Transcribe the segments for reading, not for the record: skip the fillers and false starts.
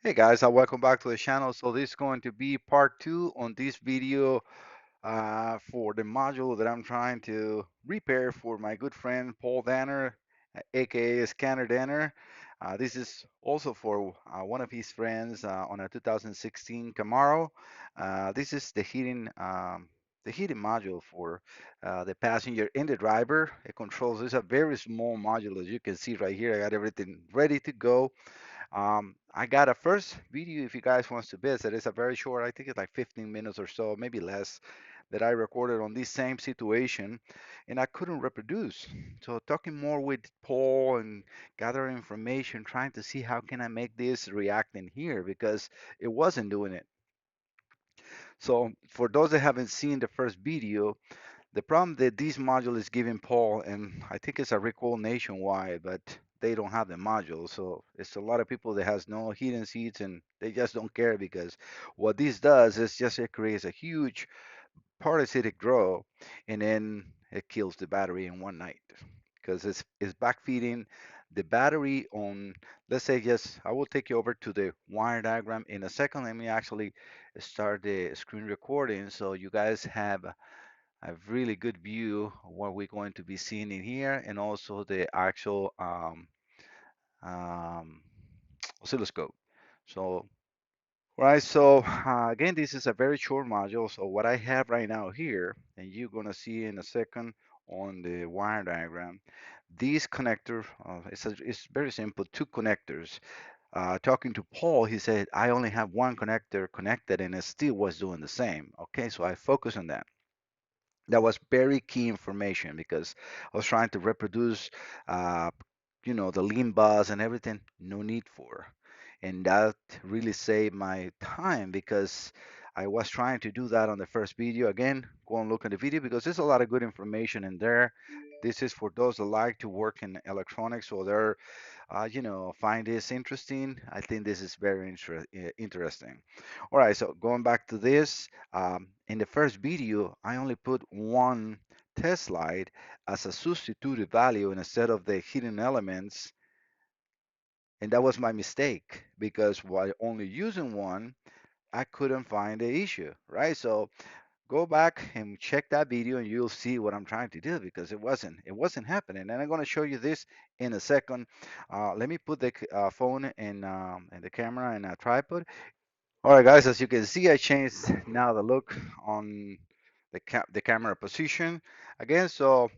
Hey guys, welcome back to the channel. So this is going to be part two on this video for the module that I'm trying to repair for my good friend Paul Danner, aka Scanner Danner. This is also for one of his friends on a 2016 Camaro. This is the heating module for the passenger and the driver. It controls. It's a very small module, as you can see right here. I got everything ready to go. I got a first video if you guys wants to visit. It's a very short, I think it's like 15 minutes or so, maybe less, that I recorded on this same situation, and I couldn't reproduce. So talking more with Paul and gathering information, trying to see how can I make this react in here because it wasn't doing it. So for those that haven't seen the first video, the problem that this module is giving Paul, and I think it's a recall nationwide, but they don't have the module. So it's a lot of people that has no heating seats and they just don't care because what this does is just it creates a huge parasitic grow and then it kills the battery in one night because it's backfeeding the battery on, let's say, just I will take you over to the wire diagram in a second. Let me actually start the screen recording so you guys have a really good view of what we're going to be seeing in here and also the actual um, oscilloscope. So, right, so again, this is a very short module. So what I have right now here, and you're gonna see in a second on the wire diagram, these connector, it's very simple, two connectors. Talking to Paul, he said, I only have one connector connected and it still was doing the same. Okay, so I focus on that. That was very key information because I was trying to reproduce, uh, the lean bus and everything. No need for, and that really saved my time because I was trying to do that on the first video. Again, go and look at the video because there's a lot of good information in there. This is for those that like to work in electronics or they're find this interesting. I think this is very interesting. All right, so going back to this, in the first video, I only put one test slide as a substituted value instead of the hidden elements, and that was my mistake because while only using one, I couldn't find the issue, right? So go back and check that video and you'll see what I'm trying to do because it wasn't happening. And I'm going to show you this in a second. Let me put the phone and the camera in a tripod. All right, guys, as you can see, I changed now the look on the camera position again. So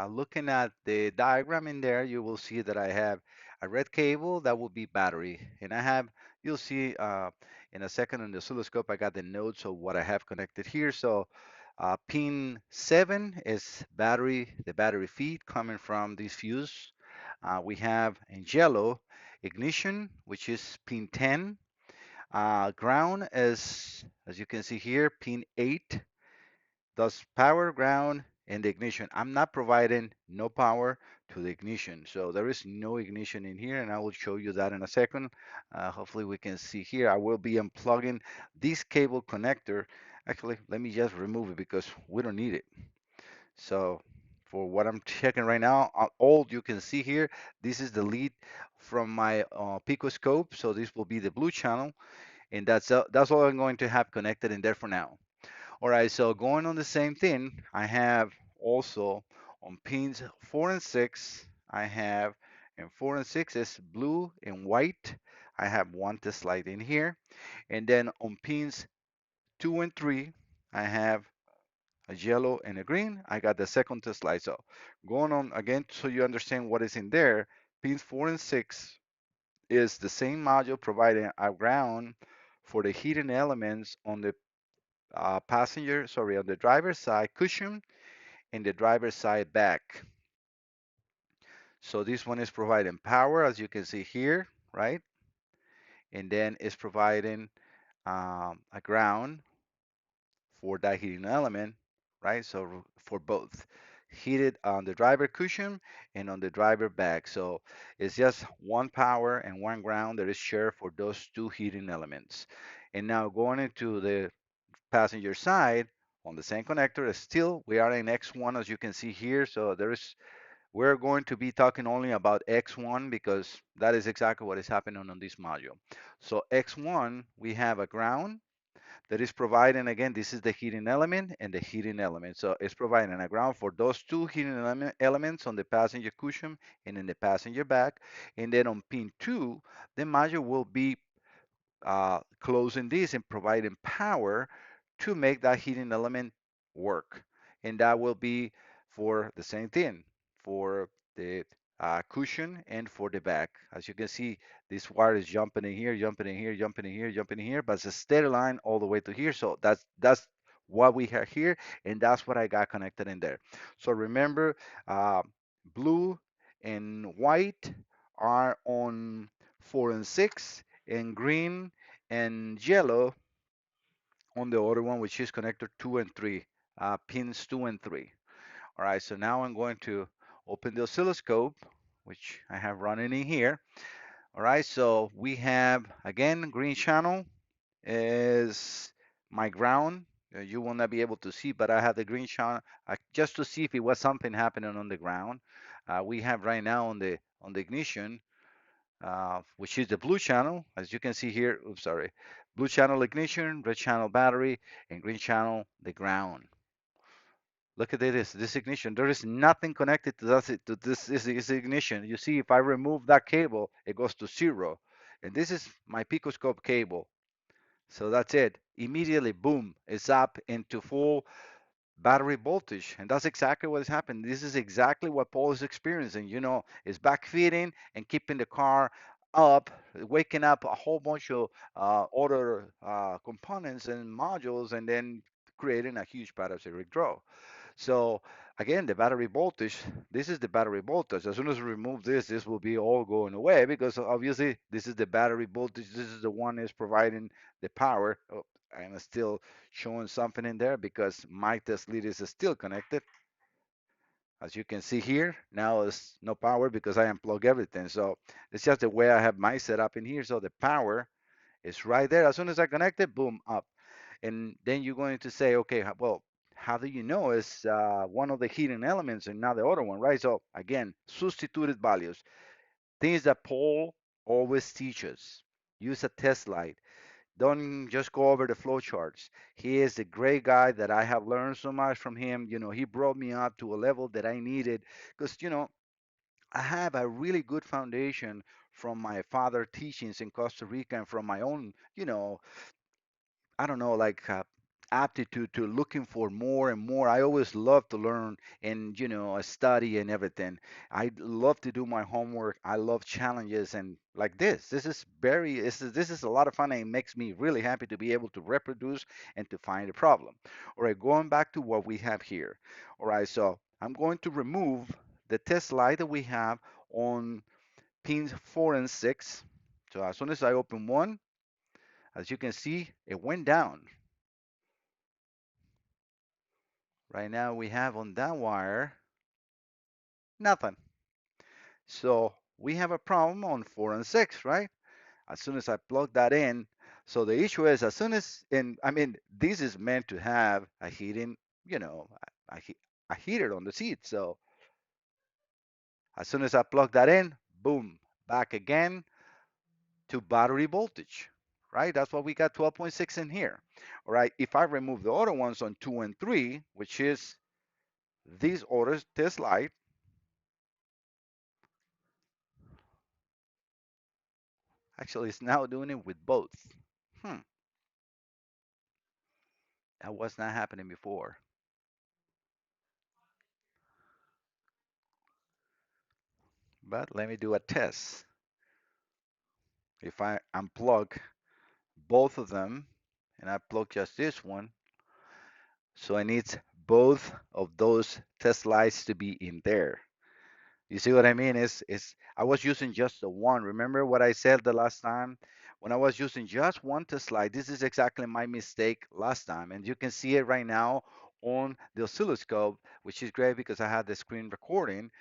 looking at the diagram in there, you will see that I have a red cable that will be battery, and you'll see in a second on the oscilloscope, I got the nodes of what I have connected here. So pin 7 is battery, the battery feed coming from this fuse. We have in yellow ignition, which is pin 10. Ground is, as you can see here, pin 8 does power, ground, and the ignition. I'm not providing no power to the ignition. So there is no ignition in here, and I will show you that in a second. Hopefully we can see here. I will be unplugging this cable connector. Actually, let me just remove it because we don't need it. So for what I'm checking right now, all you can see here, this is the lead from my Pico scope. So this will be the blue channel and that's all I'm going to have connected in there for now. All right, so going on the same thing, I have also on pins 4 and 6, I have, and 4 and 6 is blue and white. I have one test light in here. And then on pins 2 and 3, I have a yellow and a green. I got the second test light. So going on again, so you understand what is in there, pins 4 and 6 is the same module providing a ground for the hidden elements on the on the driver's side cushion and the driver's side back. So this one is providing power, as you can see here, right? And then it's providing a ground for that heating element, right? So for both heated on the driver cushion and on the driver back. So it's just one power and one ground that is shared for those two heating elements. And now going into the passenger side on the same connector, still we are in X1 as you can see here. So We're going to be talking only about X1 because that is exactly what is happening on this module. So X1, we have a ground that is providing, again, this is the heating element and the heating element. So it's providing a ground for those two heating elements on the passenger cushion and in the passenger back. And then on pin 2, the module will be closing this and providing power to make that heating element work. And that will be for the same thing, for the cushion and for the back. As you can see, this wire is jumping in here, jumping in here, jumping in here, jumping in here, but it's a steady line all the way to here. So that's what we have here, and that's what I got connected in there. So remember, uh, blue and white are on 4 and 6, and green and yellow on the other one, which is connector 2 and 3, pins 2 and 3. All right, so now I'm going to open the oscilloscope, which I have running in here. All right, so we have, again, green channel is my ground. You will not be able to see, but I have the green channel just to see if it was something happening on the ground. We have right now on the ignition, which is the blue channel, as you can see here. Oops, sorry. Blue channel ignition, red channel battery, and green channel the ground. Look at this ignition. There is nothing connected to this ignition. You see, if I remove that cable, it goes to 0. And this is my picoscope cable. So that's it. Immediately, boom, it's up into full battery voltage. And that's exactly what is happening. This is exactly what Paul is experiencing. Is backfeeding and keeping the car up, waking up a whole bunch of other components and modules, and then creating a huge parabolic draw. So again, the battery voltage, this is the battery voltage. As soon as we remove this will be all going away because obviously this is the battery voltage. This is the one is providing the power. Oh, I'm still showing something in there because my test lead is still connected. As you can see here, now it's no power because I unplug everything. So it's just the way I have my setup in here. So the power is right there. As soon as I connect it, boom, up. And then you're going to say, okay, well, how do you know it's one of the hidden elements and not the other one, right? So again, substituted values, things that Paul always teaches. Use a test light. Don't just go over the flow charts. He is a great guy that I have learned so much from him. He brought me up to a level that I needed because, I have a really good foundation from my father teachings in Costa Rica and from my own, I don't know, like aptitude to looking for more and more. I always love to learn and study and everything. I love to do my homework. I love challenges and like this. This is a lot of fun and it makes me really happy to be able to reproduce and to find a problem. All right, going back to what we have here. All right, so I'm going to remove the test light that we have on pins 4 and 6. So as soon as I open one, as you can see, it went down. Right now we have on that wire nothing. So we have a problem on 4 and 6, right? As soon as I plug that in, so the issue is as soon as, and I mean, this is meant to have a heating, you know, a, a heater on the seat. So as soon as I plug that in, boom, back again to battery voltage, right? That's what we got 12.6 in here. All right. If I remove the other ones on 2 and 3, which is these orders, this light, actually, it's now doing it with both. Hmm, that was not happening before. But let me do a test. If I unplug both of them and I plug just this one, so I need both of those test lights to be in there. You see what I mean? Is I was using just the one. Remember what I said the last time? When I was using just one test light, this is exactly my mistake last time. And you can see it right now on the oscilloscope, which is great because I had the screen recording.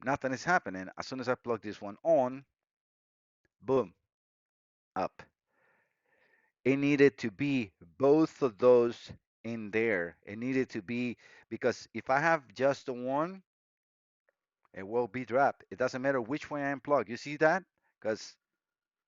Nothing is happening. As soon as I plug this one on, boom, up. It needed to be both of those in there. It needed to be because if I have just the one, it will be dropped. It doesn't matter which way I unplug. You see that? Because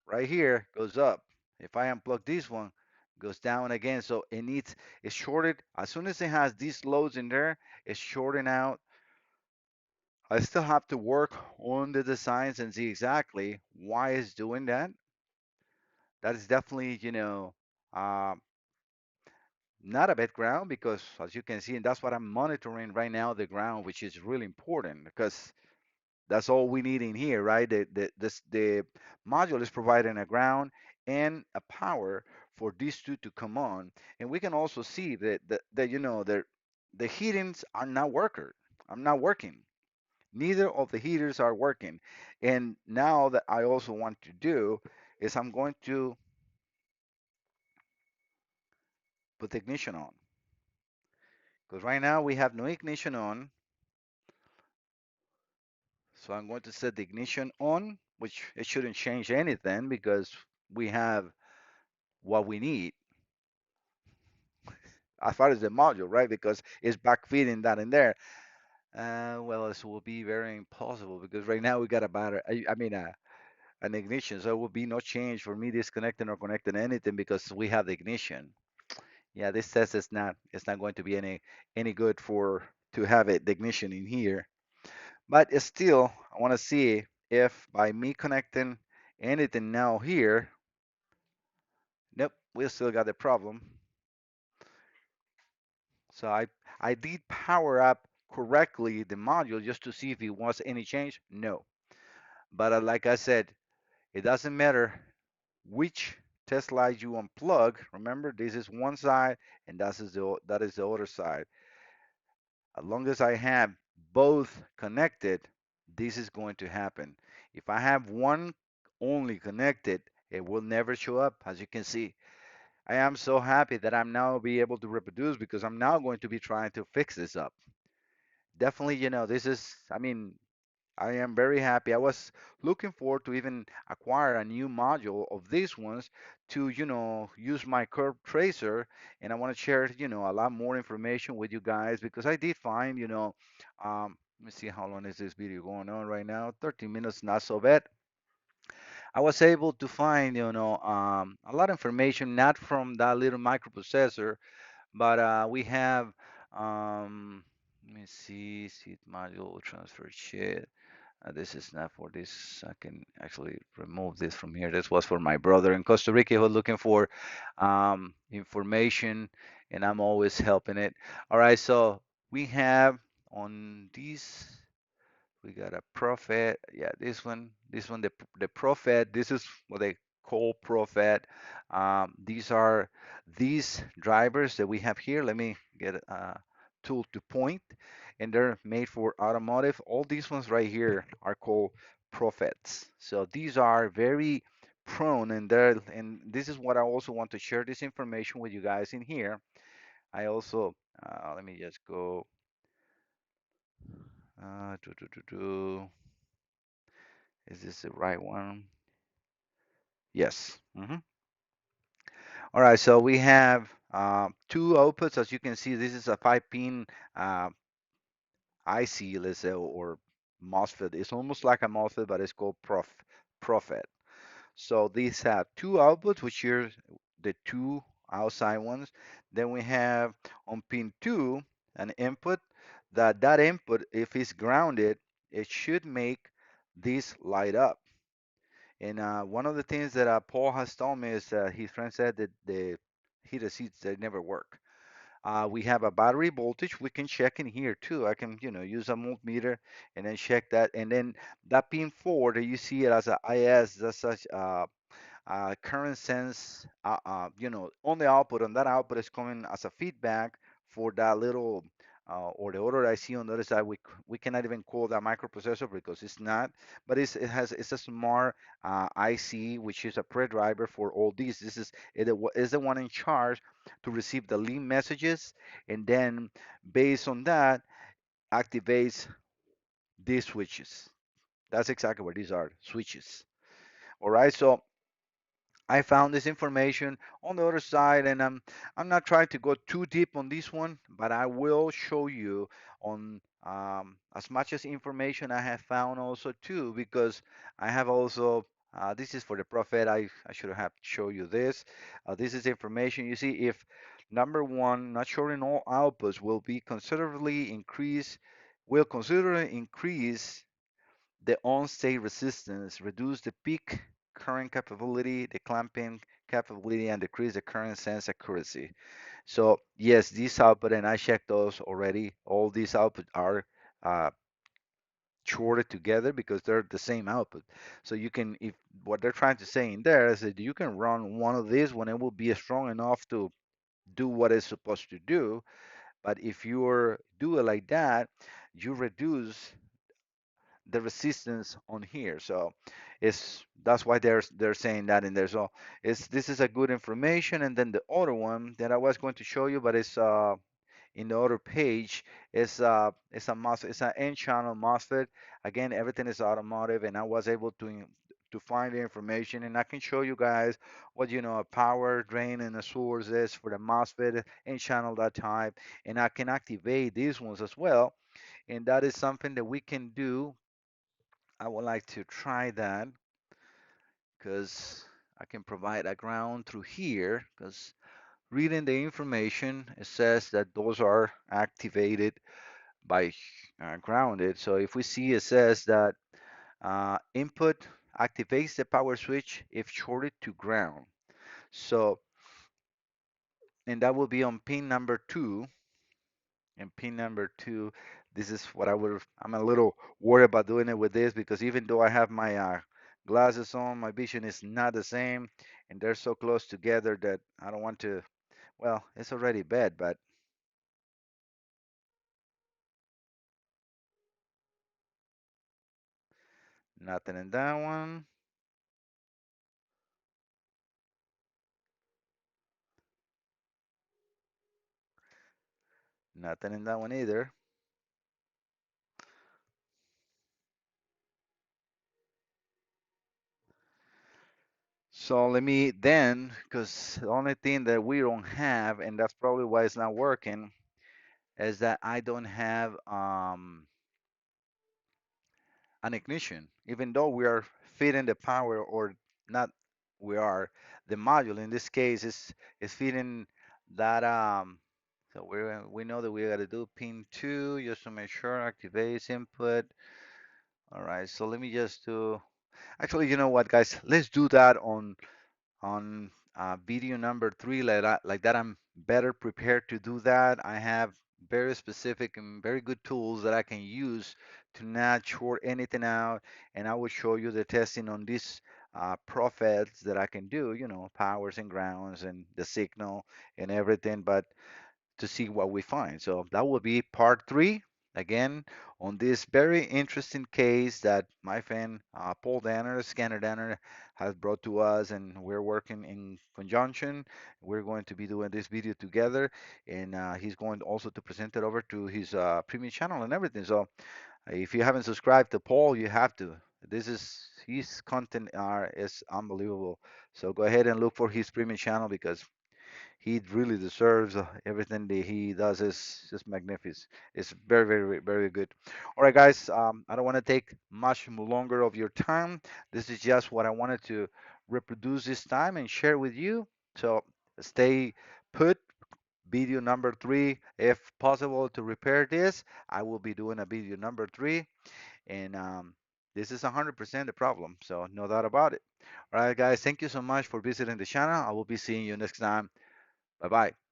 right here goes up. If I unplug this one, goes down again. So it's shorted. As soon as it has these loads in there, it's shorting out. I still have to work on the designs and see exactly why it's doing that. That is definitely, uh, not a bad ground because as you can see, and that's what I'm monitoring right now, the ground, which is really important because that's all we need in here, right? The module is providing a ground and a power for these two to come on. And we can also see that the heatings are not worker. I'm not working. Neither of the heaters are working. And now that I also want to do is I'm going to put the ignition on. Because right now we have no ignition on. So I'm going to set the ignition on, which it shouldn't change anything because we have what we need as far as the module, right? Because it's backfeeding that in there. Well, this will be very impossible because right now we got a battery. I mean, an ignition, so it will be no change for me disconnecting or connecting anything because we have the ignition. Yeah, this says it's not going to be any good for to have it the ignition in here. But it's still, I want to see if by me connecting anything now here, nope, we still got the problem. So I did power up correctly the module just to see if it was any change. No. But like I said, it doesn't matter which test light you unplug. Remember, this is one side and that is the other side. As long as I have both connected, this is going to happen. If I have one only connected, it will never show up, as you can see. I am so happy that I'm now be able to reproduce because I'm now going to be trying to fix this up. Definitely, this is, I mean, I am very happy. I was looking forward to even acquire a new module of these ones to, use my curve tracer. And I want to share, a lot more information with you guys because I did find, let me see how long is this video going on right now. 13 minutes, not so bad. I was able to find, a lot of information, not from that little microprocessor, but we have, let me see, seed module transfer shit. This is not for this. I can actually remove this from here. This was for my brother in Costa Rica who was looking for information, and I'm always helping it. All right, so we have on these. We got a Prophet. Yeah, this one, the Prophet. This is what they call Prophet. These are these drivers that we have here. Let me get a tool to point, and they're made for automotive. All these ones right here are called Prophets. So these are very prone, and this is what I also want to share this information with you guys in here. I also let me just go. Uh, do, do, do, do. Is this the right one? Yes. All right, so we have two outputs. As you can see, this is a 5-pin uh, IC, let's say, or MOSFET. It's almost like a MOSFET, but it's called Prophet. So these have two outputs, which are the two outside ones. Then we have on pin 2 an input. That input, if it's grounded, it should make this light up. And one of the things that Paul has told me is his friend said that the heater seats they never work. We have a battery voltage. We can check in here too. I can, use a multimeter and then check that. And then that pin 4 that you see it as a IS, that's such current sense, on the output, on that output is coming as a feedback for that little, or the other I see on the other side, we cannot even call that microprocessor because it's not, but it's a smart IC, which is a pre-driver for all these. This is the one in charge to receive the link messages, and then based on that, activates these switches. That's exactly what these are, switches. All right, so I found this information on the other side, and I'm not trying to go too deep on this one, but I will show you on as much as information I have found also too, because I have also, this is for the Prophet. I should have show you this. This is information. You see, if number one, not showing all outputs will be considerably increase, will considerably increase the on-state resistance, reduce the peak current capability, the clamping capability, and decrease the current sense accuracy. So yes, these output, and I checked those already. All these output are uh, shorted together because they're the same output. So you can, if what they're trying to say in there is that you can run one of these when it will be strong enough to do what it's supposed to do. But if you do it like that, you reduce the resistance on here. So it's that's why they're saying that in there. So it's this is a good information. And then the other one that I was going to show you, but it's in the other page is it's a MOSFET, it's an N-channel MOSFET. Again, everything is automotive, and I was able to find the information, and I can show you guys what a power drain and a source is for the MOSFET N-channel that type, and I can activate these ones as well. And that is something that we can do. I would like to try that because I can provide a ground through here because reading the information, it says that those are activated by grounded. So if we see it says that input activates the power switch if shorted to ground. So, and that will be on pin number two. And pin number two, this is what I'm a little worried about doing it with this because even though I have my glasses on, my vision is not the same, and they're so close together that I don't want to, well, it's already bad, but nothing in that one, nothing in that one either. So let me then, because the only thing that we don't have, and that's probably why it's not working, is that I don't have an ignition. Even though we are feeding the power, or not, we are the module in this case is feeding that. So we know that we got to do pin two just to make sure activates input. All right. So let me just do. Actually, you know what, guys? Let's do that on video number three, like that I'm better prepared to do that. I have very specific and very good tools that I can use to not short anything out, and I will show you the testing on these prophets that I can do, powers and grounds and the signal and everything. But to see what we find. So that will be part three. Again, on this very interesting case that my friend Paul Danner, Scanner Danner, has brought to us, and we're working in conjunction. We're going to be doing this video together, and he's going also to present it over to his premium channel and everything. So if you haven't subscribed to Paul, you have to. This is his content is unbelievable. So go ahead and look for his premium channel because he really deserves everything that he does is just magnificent. It's very, very, very good. All right, guys. I don't want to take much longer of your time. This is just what I wanted to reproduce this time and share with you. So stay put. Video number three, if possible, to repair this, I will be doing a video number three, and this is 100% the problem. So no doubt about it. All right, guys. Thank you so much for visiting the channel. I will be seeing you next time. Bye bye.